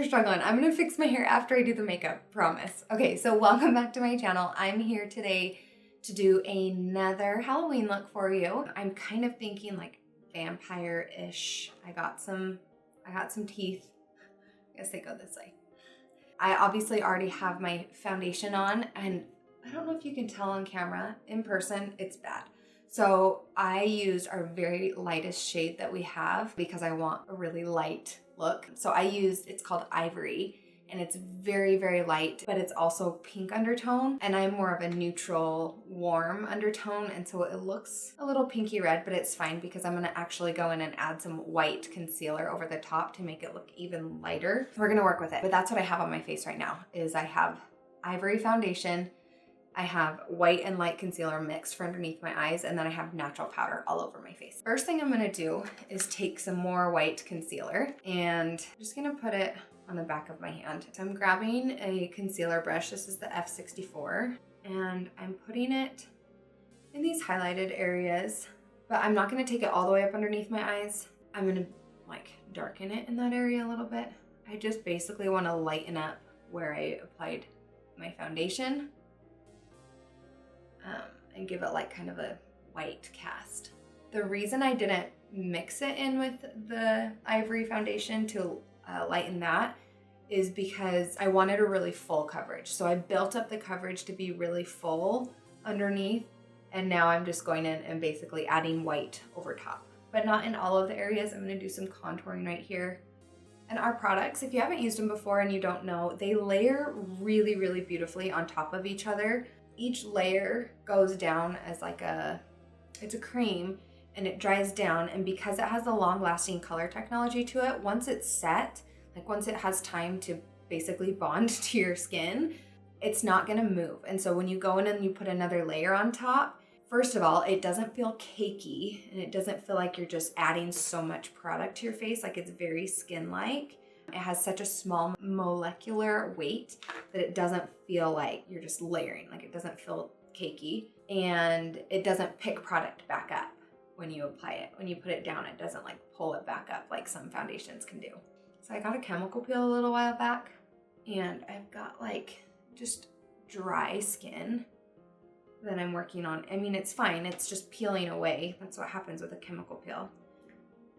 for struggling. I'm gonna fix my hair after I do the makeup, promise. Okay, so welcome back to my channel. I'm here today to do another Halloween look for you. I'm kind of thinking like vampire-ish. I got some teeth. I guess they go this way. I obviously already have my foundation on, and I don't know if you can tell on camera. In person, it's bad. So I used our very lightest shade that we have because I want a really light look. So I used, it's called Ivory, and it's very, very light, but it's also pink undertone. And I'm more of a neutral, warm undertone. And so it looks a little pinky red, but it's fine because I'm gonna actually go in and add some white concealer over the top to make it look even lighter. We're gonna work with it, but that's what I have on my face right now is I have Ivory foundation, I have white and light concealer mixed for underneath my eyes, and then I have natural powder all over my face. First thing I'm gonna do is take some more white concealer, and I'm just gonna put it on the back of my hand. So I'm grabbing a concealer brush. This is the F64, and I'm putting it in these highlighted areas, but I'm not gonna take it all the way up underneath my eyes. I'm gonna like darken it in that area a little bit. I just basically wanna lighten up where I applied my foundation. And give it like kind of a white cast. The reason I didn't mix it in with the Ivory foundation to lighten that is because I wanted a really full coverage. So I built up the coverage to be really full underneath, and now I'm just going in and basically adding white over top, but not in all of the areas. I'm gonna do some contouring right here. And our products, if you haven't used them before and you don't know, they layer really, really beautifully on top of each other. Each layer goes down as like it's a cream, and it dries down. And because it has a long lasting color technology to it, once it's set, like once it has time to basically bond to your skin, it's not gonna move. And so when you go in and you put another layer on top, first of all, it doesn't feel cakey, and it doesn't feel like you're just adding so much product to your face. Like, it's very skin-like. It has such a small molecular weight that it doesn't feel like you're just layering. Like, it doesn't feel cakey, and it doesn't pick product back up when you apply it. When you put it down, it doesn't like pull it back up like some foundations can do. So I got a chemical peel a little while back, and I've got like just dry skin that I'm working on. I mean, it's fine. It's just peeling away. That's what happens with a chemical peel.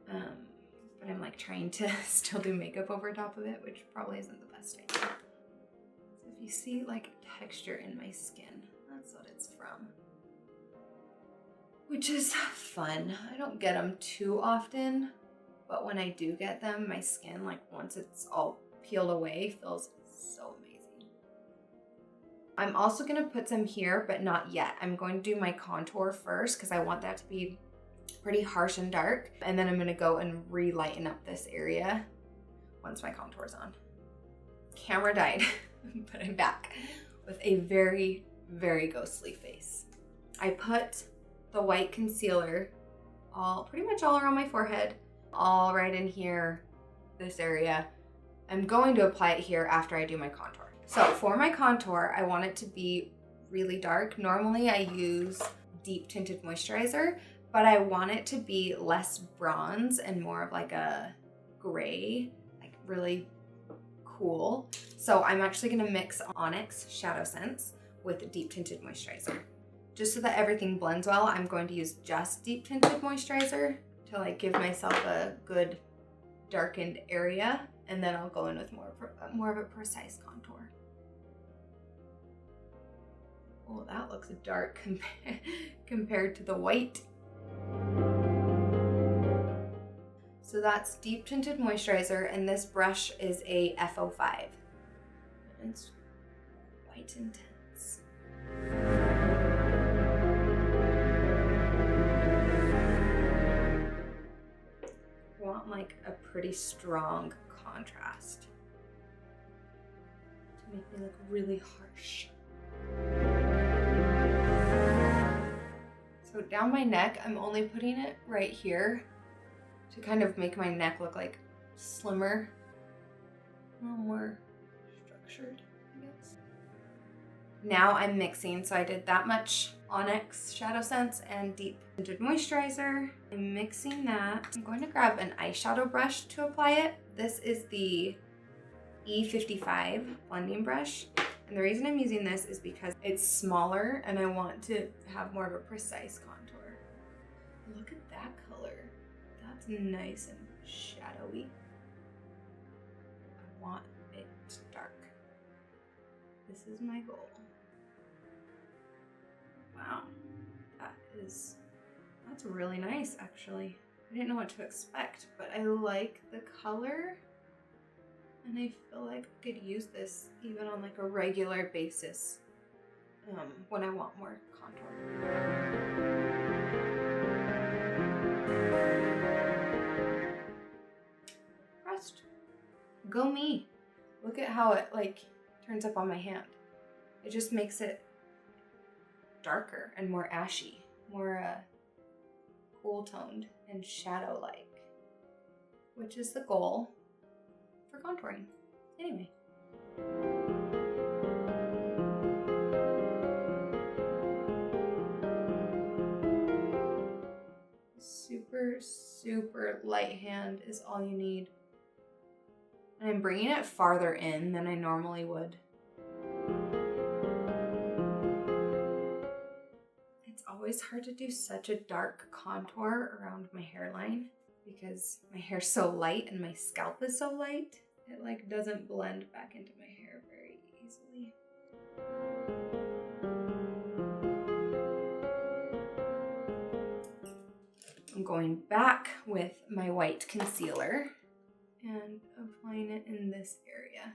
But I'm like trying to still do makeup over top of it, which probably isn't the best idea. So if you see like texture in my skin, that's what it's from. Which is fun. I don't get them too often, but when I do get them, my skin, like once it's all peeled away, feels so amazing. I'm also gonna put some here, but not yet. I'm going to do my contour first because I want that to be pretty harsh and dark, and then I'm gonna go and re-lighten up this area once my contour's on. Camera died, but I'm back with a very, very ghostly face. I put the white concealer pretty much all around my forehead, all right in here, this area. I'm going to apply it here after I do my contour. So for my contour, I want it to be really dark. Normally I use deep tinted moisturizer, but I want it to be less bronze and more of like a gray, like really cool. So I'm actually gonna mix Onyx Shadow Sense with deep tinted moisturizer. Just so that everything blends well, I'm going to use just deep tinted moisturizer to like give myself a good darkened area, and then I'll go in with more of a precise contour. Oh, that looks dark compared to the white. So that's deep tinted moisturizer, and this brush is a F05. It's quite intense. I want like a pretty strong contrast to make me look really harsh. So down my neck, I'm only putting it right here to kind of make my neck look like slimmer, a little more structured, I guess. Now I'm mixing, so I did that much Onyx Shadow Sense and Deep Tinted Moisturizer. I'm mixing that. I'm going to grab an eyeshadow brush to apply it. This is the E55 blending brush. And the reason I'm using this is because it's smaller and I want to have more of a precise contour. Look at that color. That's nice and shadowy. I want it dark. This is my goal. Wow, that's really nice actually. I didn't know what to expect, but I like the color. And I feel like I could use this even on like a regular basis when I want more contour. Pressed. Go me. Look at how it like turns up on my hand. It just makes it darker and more ashy, more cool toned and shadow like, which is the goal for contouring. Anyway. Super light hand is all you need. And I'm bringing it farther in than I normally would. It's always hard to do such a dark contour around my hairline because my hair's so light and my scalp is so light. It like doesn't blend back into my hair very easily. I'm going back with my white concealer and applying it in this area.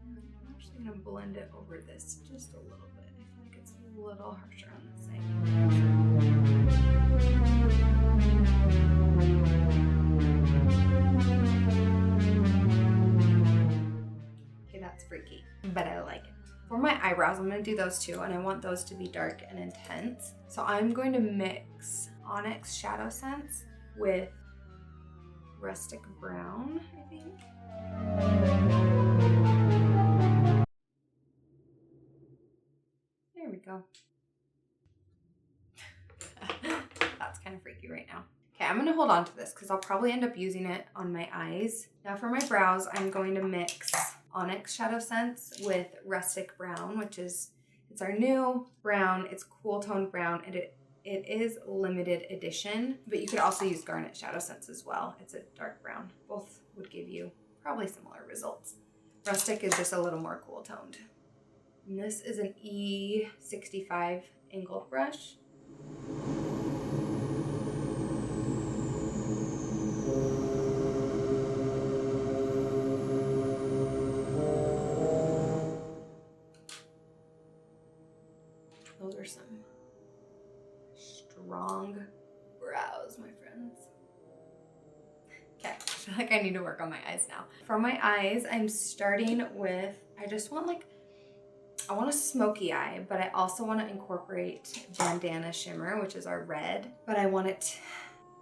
And I'm actually going to blend it over this just a little bit. I feel like it's a little harsher on this side. Okay, that's freaky, but I like it. For my eyebrows, I'm going to do those too, and I want those to be dark and intense. So I'm going to mix Onyx Shadow Scents with Rustic Brown, I think. There we go. That's kind of freaky right now. Okay, I'm going to hold on to this because I'll probably end up using it on my eyes. Now for my brows, I'm going to mix Onyx Shadow Scents with Rustic Brown, which is, it's our new brown. It's cool toned brown, and it is limited edition, but you could also use Garnet Shadow Scents as well. It's a dark brown. Both would give you probably similar results. Rustic is just a little more cool toned. And this is an E65 angled brush. Those are some strong brows, my friends. Okay, I feel like I need to work on my eyes now. For my eyes, I'm starting with, I want a smoky eye, but I also want to incorporate Bandana Shimmer, which is our red, but I want it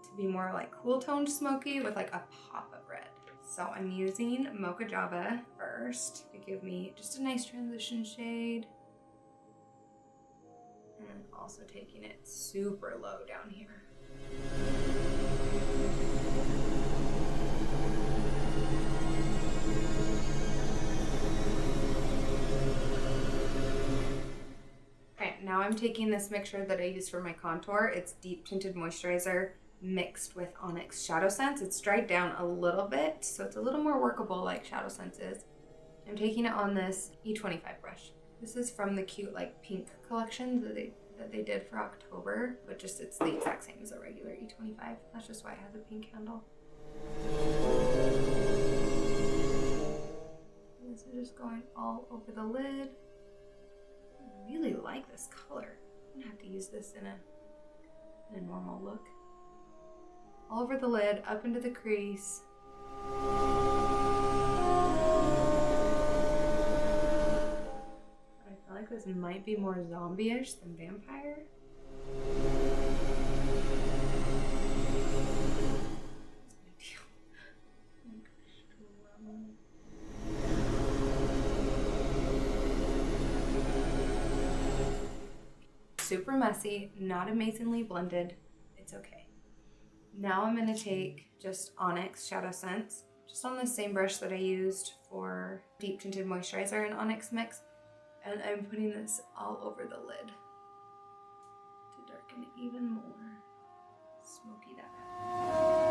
to be more like cool toned smoky with like a pop of red. So I'm using Mocha Java first to give me just a nice transition shade. And also taking it super low down here. Okay, now I'm taking this mixture that I use for my contour. It's Deep Tinted Moisturizer mixed with Onyx Shadow Scents. It's dried down a little bit, so it's a little more workable like Shadow Scents is. I'm taking it on this E25 brush. This is from the cute like pink collection that they did for October, but just it's the exact same as a regular E25. That's just why I have the pink handle. And this is just going all over the lid. I really like this color. I'm gonna have to use this in a normal look. All over the lid, up into the crease. I feel like this might be more zombie-ish than vampire. Super messy, not amazingly blended. It's okay. Now I'm gonna take just Onyx Shadow Scents, just on the same brush that I used for Deep Tinted Moisturizer in Onyx Mix. And I'm putting this all over the lid to darken even more. Smoky that out.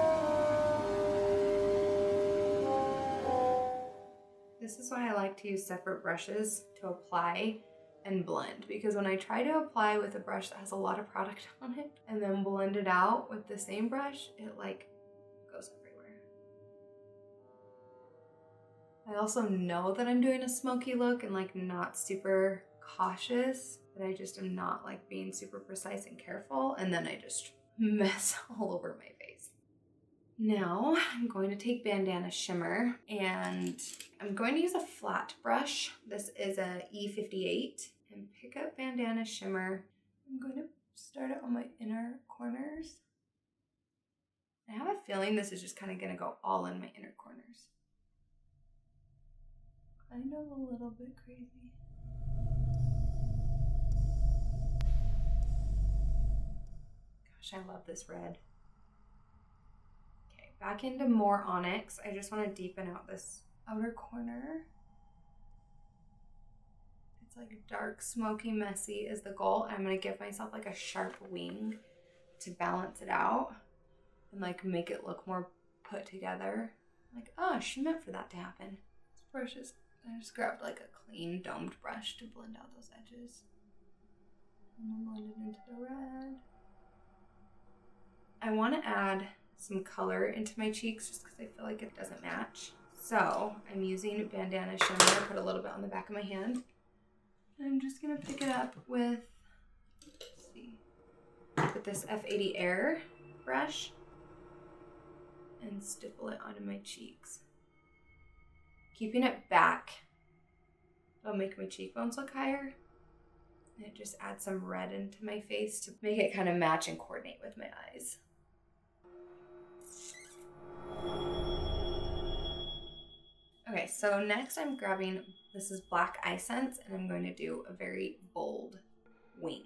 This is why I like to use separate brushes to apply and blend, because when I try to apply with a brush that has a lot of product on it and then blend it out with the same brush, it like goes everywhere. I also know that I'm doing a smoky look and like not super cautious, but I just am not like being super precise and careful, and then I just mess all over my face. Now I'm going to take Bandana Shimmer and I'm going to use a flat brush. This is a E58, and pick up Bandana Shimmer. I'm going to start it on my inner corners. I have a feeling this is just kind of going to go all in my inner corners. Kind of a little bit crazy. Gosh, I love this red. Okay, back into more Onyx. I just want to deepen out this outer corner. It's like dark, smoky, messy is the goal. I'm going to give myself like a sharp wing to balance it out and like make it look more put together. Like, oh, she meant for that to happen. This brush is, I just grabbed like a clean domed brush to blend out those edges. And then blend it into the red. I want to add some color into my cheeks just because I feel like it doesn't match. So I'm using Bandana Shimmer, put a little bit on the back of my hand. I'm just gonna pick it up with, let's see, with this F80 Air brush and stipple it onto my cheeks. Keeping it back, it'll make my cheekbones look higher. And it just adds some red into my face to make it kind of match and coordinate with my eyes. Okay, so next I'm grabbing, this is Black Eye Sense, and I'm going to do a very bold wing.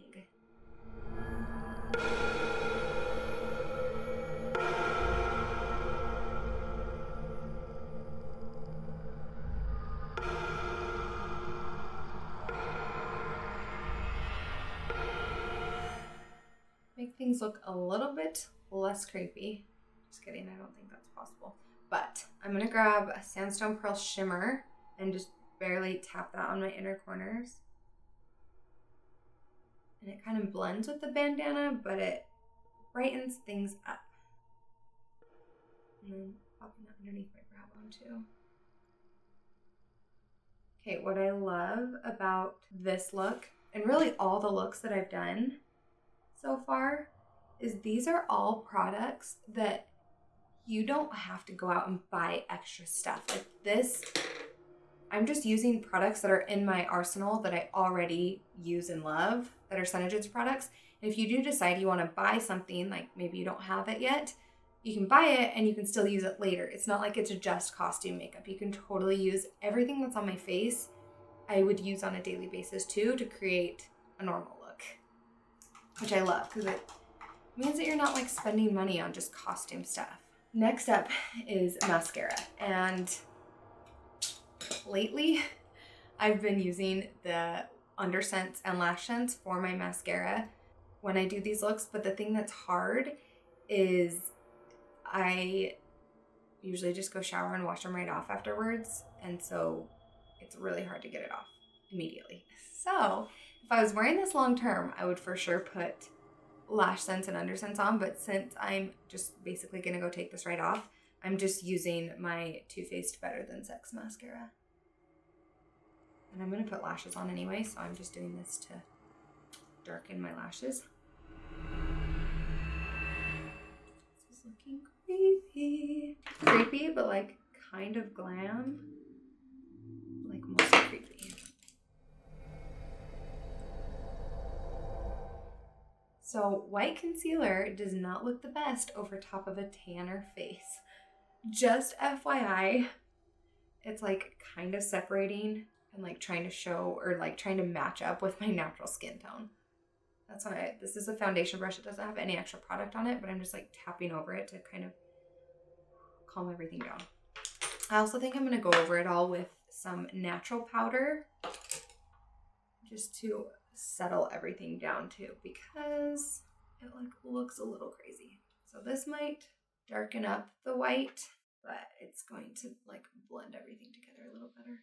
Make things look a little bit less creepy. Just kidding, I don't think that's possible. But I'm gonna grab a Sandstone Pearl Shimmer and just barely tap that on my inner corners. And it kind of blends with the bandana, but it brightens things up. And then popping that underneath my brow bone too. Okay, what I love about this look, and really all the looks that I've done so far, is these are all products that you don't have to go out and buy extra stuff. Like this, I'm just using products that are in my arsenal that I already use and love, that are Senegence products. And if you do decide you want to buy something, like maybe you don't have it yet, you can buy it and you can still use it later. It's not like it's just costume makeup. You can totally use everything that's on my face. I would use on a daily basis too to create a normal look, which I love because it means that you're not like spending money on just costume stuff. Next up is mascara, and lately I've been using the Undersense and Lash Sense for my mascara when I do these looks, but the thing that's hard is I usually just go shower and wash them right off afterwards, and so it's really hard to get it off immediately. So if I was wearing this long term, I would for sure put Lash Sense and Undersense on, but since I'm just basically gonna go take this right off, I'm just using my Too Faced Better Than Sex mascara. And I'm gonna put lashes on anyway, so I'm just doing this to darken my lashes. This is looking creepy. Creepy, but like kind of glam. Like mostly creepy. So white concealer does not look the best over top of a tanner face. Just FYI, it's like kind of separating and like trying to show or like trying to match up with my natural skin tone. That's why this is a foundation brush. It doesn't have any extra product on it, but I'm just like tapping over it to kind of calm everything down. I also think I'm gonna go over it all with some natural powder just to settle everything down too, because it like looks a little crazy. So this might darken up the white, but it's going to like blend everything together a little better.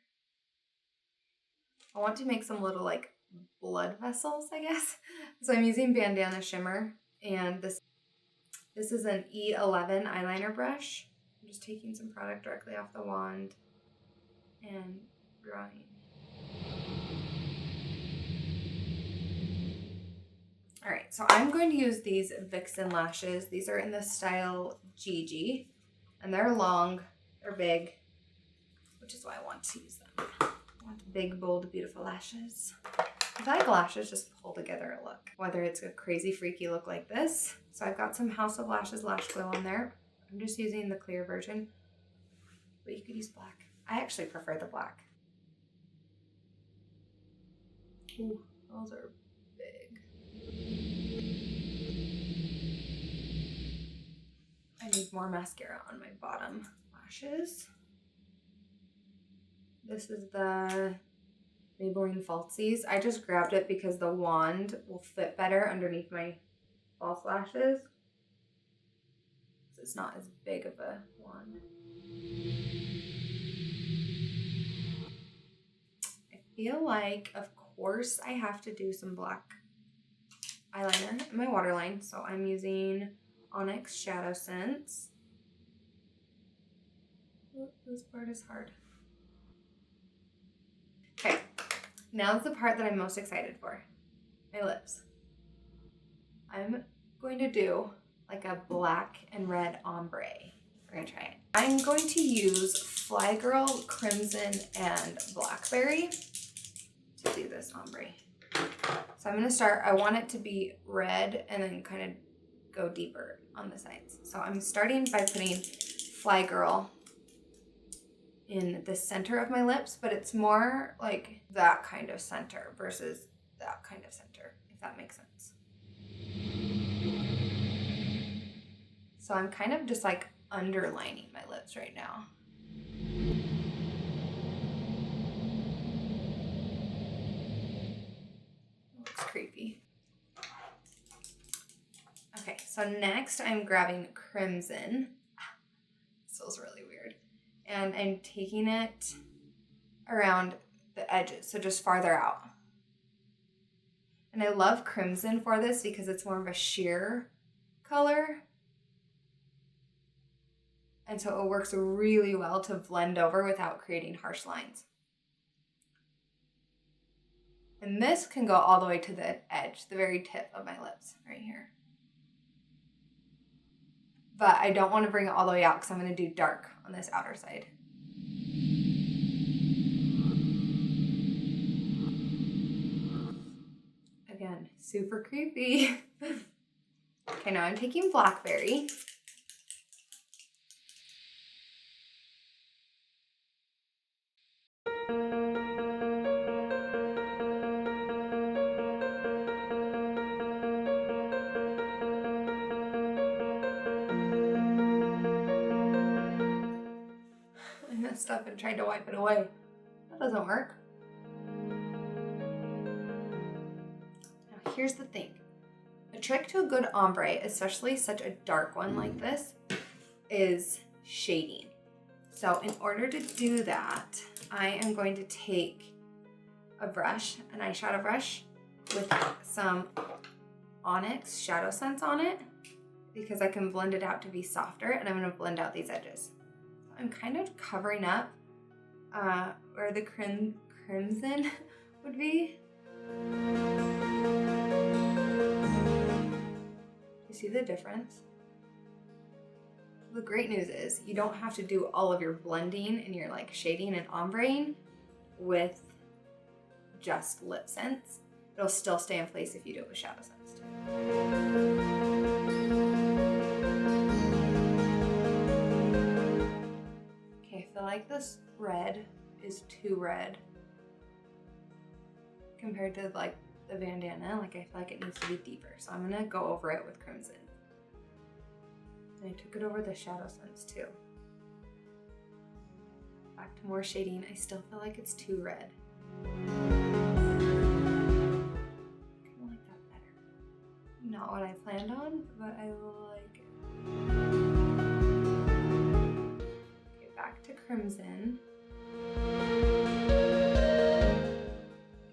I want to make some little like blood vessels, I guess. So I'm using Bandana Shimmer, and this is an E11 eyeliner brush. I'm just taking some product directly off the wand and drawing. All right, so I'm going to use these VIXEN lashes. These are in the style GIGI, and they're long, they're big, which is why I want to use them. I want big, bold, beautiful lashes. I feel like lashes just pull together a look, whether it's a crazy, freaky look like this. So I've got some House of Lashes lash glue on there. I'm just using the clear version, but you could use black. I actually prefer the black. Ooh, those are big. I need more mascara on my bottom lashes. This is the Maybelline Falsies. I just grabbed it because the wand will fit better underneath my false lashes. So it's not as big of a wand. I feel like, of course, I have to do some black eyeliner in my waterline. So I'm using Onyx Shadow Sense. Oh, this part is hard. Okay, now's the part that I'm most excited for. My lips. I'm going to do like a black and red ombre. We're gonna try it. I'm going to use Fly Girl, Crimson, and Blackberry to do this ombre. So I'm gonna start, I want it to be red and then kind of go deeper on the sides. So I'm starting by putting Fly Girl in the center of my lips, but it's more like that kind of center versus that kind of center, if that makes sense. So I'm kind of just like underlining my lips right now. Looks creepy. Okay, so next I'm grabbing Crimson. This feels really weird. And I'm taking it around the edges, so just farther out. And I love Crimson for this because it's more of a sheer color. And so it works really well to blend over without creating harsh lines. And this can go all the way to the edge, the very tip of my lips, right here. But I don't want to bring it all the way out because I'm going to do dark on this outer side. Again, super creepy. Okay, now I'm taking Blackberry. I messed up and tried to wipe it away. That doesn't work. Now here's the thing. A trick to a good ombre, especially such a dark one like this, is shading. So in order to do that, I am going to take a brush, an eyeshadow brush, with some Onyx Shadow Sense on it, because I can blend it out to be softer, and I'm going to blend out these edges. I'm kind of covering up where the crimson would be. You see the difference? The great news is you don't have to do all of your blending and your like shading and ombreing with just lip sense. It'll still stay in place if you do it with Shadow Sense too. Okay, I feel like this red is too red compared to like the bandana. Like I feel like it needs to be deeper. So I'm gonna go over it with Crimson. And I took it over the Shadow Sense too. back to more shading. I still feel like it's too red. I kind of like that better. Not what I planned on, but I like it. Okay, back to crimson.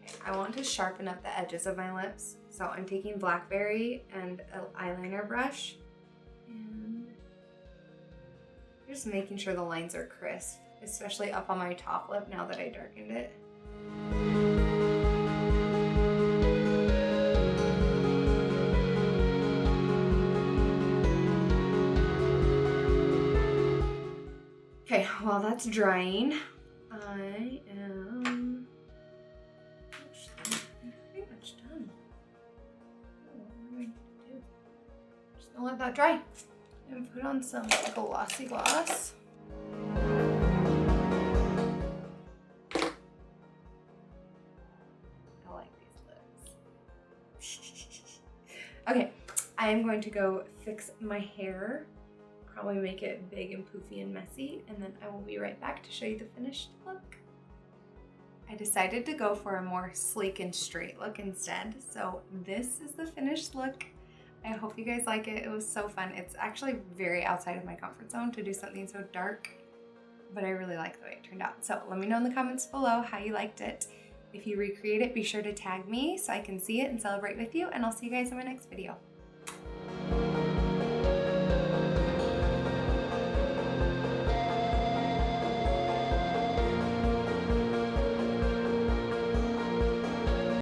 Okay, I want to sharpen up the edges of my lips. So I'm taking Blackberry and an eyeliner brush and just making sure the lines are crisp, especially up on my top lip now that I darkened it. Okay, while that's drying, I am pretty much done. What am I going to do? Just gonna let that dry and put on some glossy gloss. I like these lips. Okay, I am going to go fix my hair. Probably make it big and poofy and messy, and then I will be right back to show you the finished look. I decided to go for a more sleek and straight look instead, so this is the finished look. I hope you guys like it. It was so fun. It's actually very outside of my comfort zone to do something so dark, but I really like the way it turned out. So let me know in the comments below how you liked it. If you recreate it, be sure to tag me so I can see it and celebrate with you, and I'll see you guys in my next video.